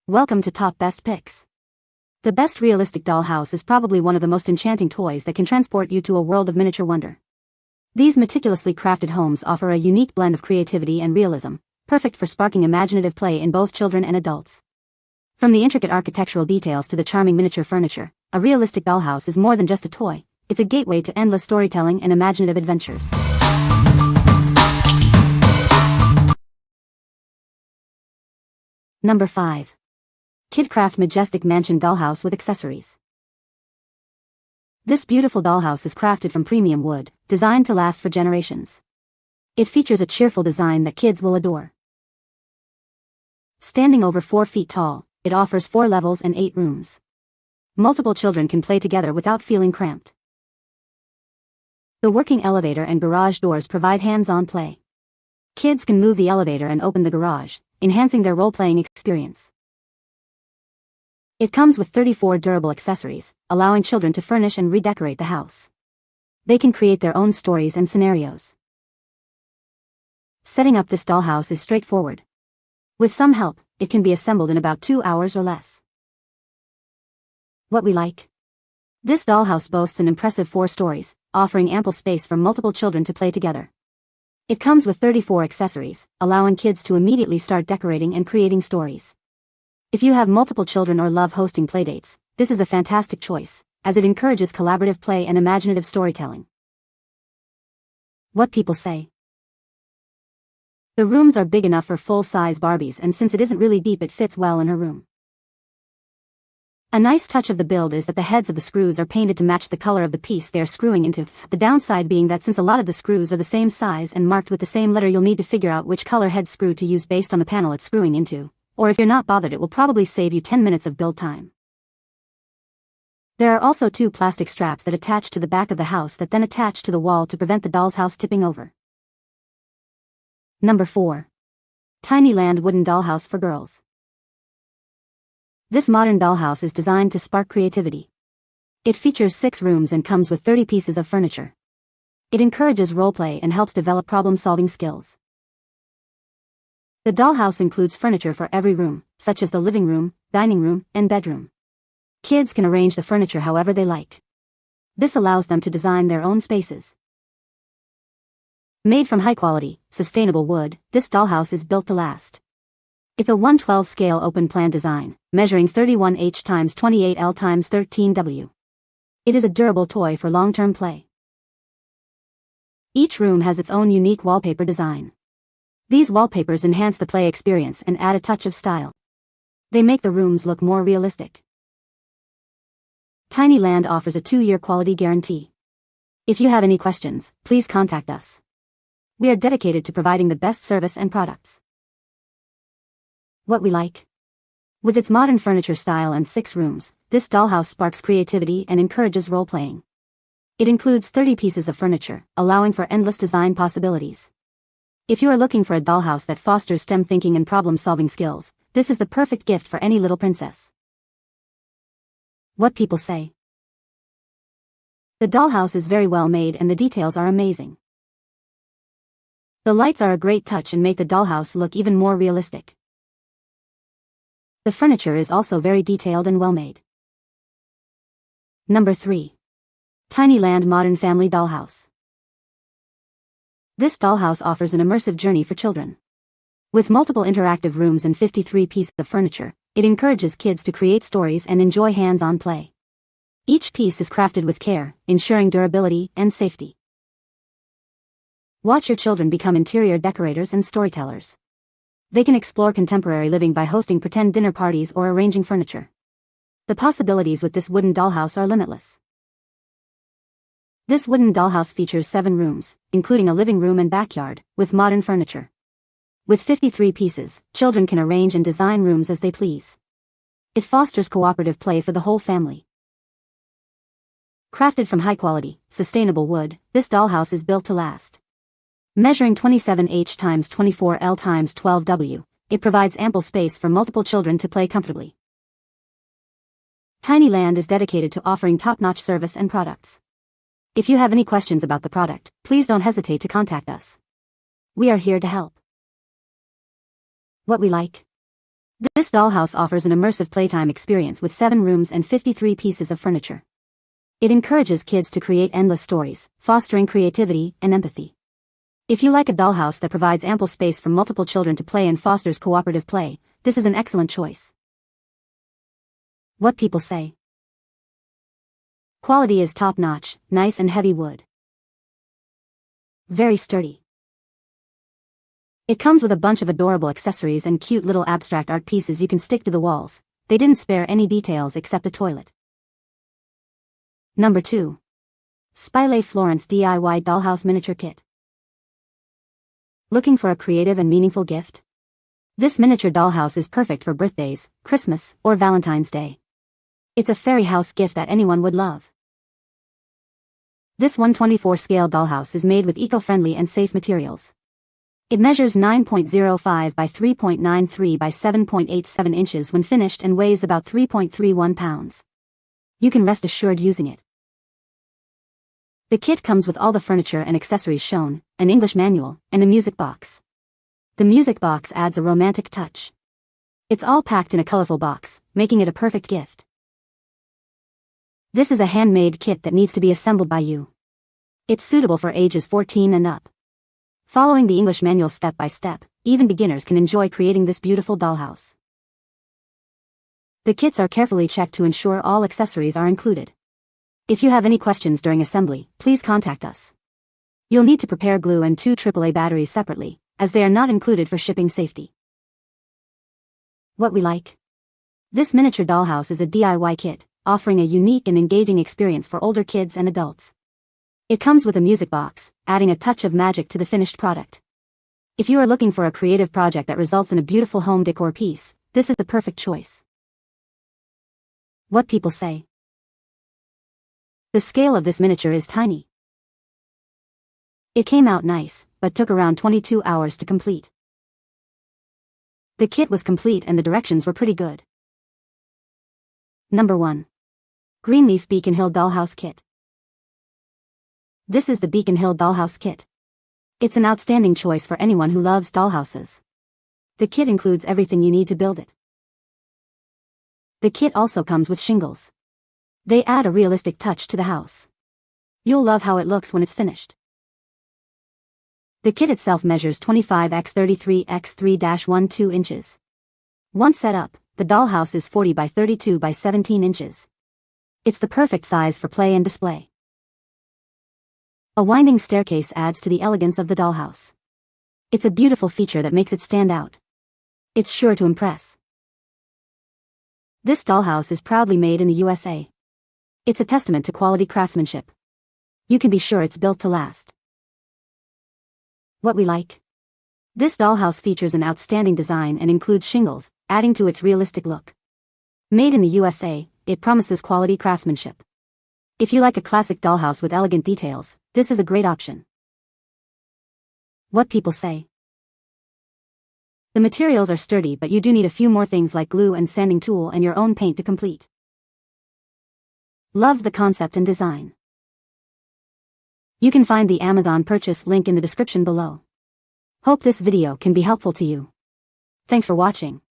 Welcome to Top Best Picks. The best realistic dollhouse is probably one of the most enchanting toys that can transport you to a world of miniature wonder. These meticulously crafted homes offer a unique blend of creativity and realism, perfect for sparking imaginative play in both children and adults. From the intricate architectural details to the charming miniature furniture, a realistic dollhouse is more than just a toy, it's a gateway to endless storytelling and imaginative adventures. Number 5. KidKraft Majestic Mansion Dollhouse with Accessories. This beautiful dollhouse is crafted from premium wood, designed to last for generations. It features a cheerful design that kids will adore. Standing over 4 feet tall, it offers 4 levels and 8 rooms. Multiple children can play together without feeling cramped. The working elevator and garage doors provide hands-on play. Kids can move the elevator and open the garage, enhancing their role-playing experience. It comes with 34 durable accessories, allowing children to furnish and redecorate the house. They can create their own stories and scenarios. Setting up this dollhouse is straightforward. With some help, it can be assembled in about 2 hours or less. What we like? This dollhouse boasts an impressive 4 stories, offering ample space for multiple children to play together. It comes with 34 accessories, allowing kids to immediately start decorating and creating stories. If you have multiple children or love hosting playdates, this is a fantastic choice, as it encourages collaborative play and imaginative storytelling. What people say. The rooms are big enough for full-size Barbies, and since it isn't really deep, it fits well in her room. A nice touch of the build is that the heads of the screws are painted to match the color of the piece they are screwing into, the downside being that since a lot of the screws are the same size and marked with the same letter, you'll need to figure out which color head screw to use based on the panel it's screwing into. Or if you're not bothered, it will probably save you 10 minutes of build time. There are also 2 plastic straps that attach to the back of the house that then attach to the wall to prevent the doll's house tipping over. Number 4. Tinyland Wooden Dollhouse for Girls. This modern dollhouse is designed to spark creativity. It features 6 rooms and comes with 30 pieces of furniture. It encourages roleplay and helps develop problem-solving skills. The dollhouse includes furniture for every room, such as the living room, dining room, and bedroom. Kids can arrange the furniture however they like. This allows them to design their own spaces. Made from high-quality, sustainable wood, this dollhouse is built to last. It's a 1/12 scale open-plan design, measuring 31H x 28L x 13W. It is a durable toy for long-term play. Each room has its own unique wallpaper design. These wallpapers enhance the play experience and add a touch of style. They make the rooms look more realistic. Tinyland offers a 2-year quality guarantee. If you have any questions, please contact us. We are dedicated to providing the best service and products. What we like? With its modern furniture style and 6 rooms, this dollhouse sparks creativity and encourages role-playing. It includes 30 pieces of furniture, allowing for endless design possibilities. If you are looking for a dollhouse that fosters STEM thinking and problem-solving skills, this is the perfect gift for any little princess. What people say. The dollhouse is very well made and the details are amazing. The lights are a great touch and make the dollhouse look even more realistic. The furniture is also very detailed and well made. Number 3. Tinyland Modern Family Dollhouse. This dollhouse offers an immersive journey for children. With multiple interactive rooms and 53 pieces of furniture, it encourages kids to create stories and enjoy hands-on play. Each piece is crafted with care, ensuring durability and safety. Watch your children become interior decorators and storytellers. They can explore contemporary living by hosting pretend dinner parties or arranging furniture. The possibilities with this wooden dollhouse are limitless. This wooden dollhouse features 7 rooms, including a living room and backyard, with modern furniture. With 53 pieces, children can arrange and design rooms as they please. It fosters cooperative play for the whole family. Crafted from high-quality, sustainable wood, this dollhouse is built to last. Measuring 27H x 24L x 12W, it provides ample space for multiple children to play comfortably. Tinyland is dedicated to offering top-notch service and products. If you have any questions about the product, please don't hesitate to contact us. We are here to help. What we like? This dollhouse offers an immersive playtime experience with 7 rooms and 53 pieces of furniture. It encourages kids to create endless stories, fostering creativity and empathy. If you like a dollhouse that provides ample space for multiple children to play and fosters cooperative play, this is an excellent choice. What people say. Quality is top-notch, nice and heavy wood. Very sturdy. It comes with a bunch of adorable accessories and cute little abstract art pieces you can stick to the walls. They didn't spare any details except a toilet. Number 2. Spilay Florence DIY Dollhouse Miniature Kit. Looking for a creative and meaningful gift? This miniature dollhouse is perfect for birthdays, Christmas, or Valentine's Day. It's a fairy house gift that anyone would love. This 1/24 scale dollhouse is made with eco-friendly and safe materials. It measures 9.05 by 3.93 by 7.87 inches when finished and weighs about 3.31 pounds. You can rest assured using it. The kit comes with all the furniture and accessories shown, an English manual, and a music box. The music box adds a romantic touch. It's all packed in a colorful box, making it a perfect gift. This is a handmade kit that needs to be assembled by you. It's suitable for ages 14 and up. Following the English manual step by step, even beginners can enjoy creating this beautiful dollhouse. The kits are carefully checked to ensure all accessories are included. If you have any questions during assembly, please contact us. You'll need to prepare glue and 2 AAA batteries separately, as they are not included for shipping safety. What we like. This miniature dollhouse is a DIY kit, offering a unique and engaging experience for older kids and adults. It comes with a music box, adding a touch of magic to the finished product. If you are looking for a creative project that results in a beautiful home decor piece, this is the perfect choice. What people say. The scale of this miniature is tiny. It came out nice, but took around 22 hours to complete. The kit was complete and the directions were pretty good. Number 1. Greenleaf Beacon Hill Dollhouse Kit. This is the Beacon Hill Dollhouse Kit. It's an outstanding choice for anyone who loves dollhouses. The kit includes everything you need to build it. The kit also comes with shingles. They add a realistic touch to the house. You'll love how it looks when it's finished. The kit itself measures 25 x 33 x 3-12 inches. Once set up, the dollhouse is 40 by 32 by 17 inches. It's the perfect size for play and display. A winding staircase adds to the elegance of the dollhouse. It's a beautiful feature that makes it stand out. It's sure to impress. This dollhouse is proudly made in the USA. It's a testament to quality craftsmanship. You can be sure it's built to last. What we like. This dollhouse features an outstanding design and includes shingles, adding to its realistic look. Made in the USA, it promises quality craftsmanship. If you like a classic dollhouse with elegant details, this is a great option. What people say. The materials are sturdy, but you do need a few more things like glue and sanding tool and your own paint to complete. Loved the concept and design. You can find the Amazon purchase link in the description below. Hope this video can be helpful to you. Thanks for watching.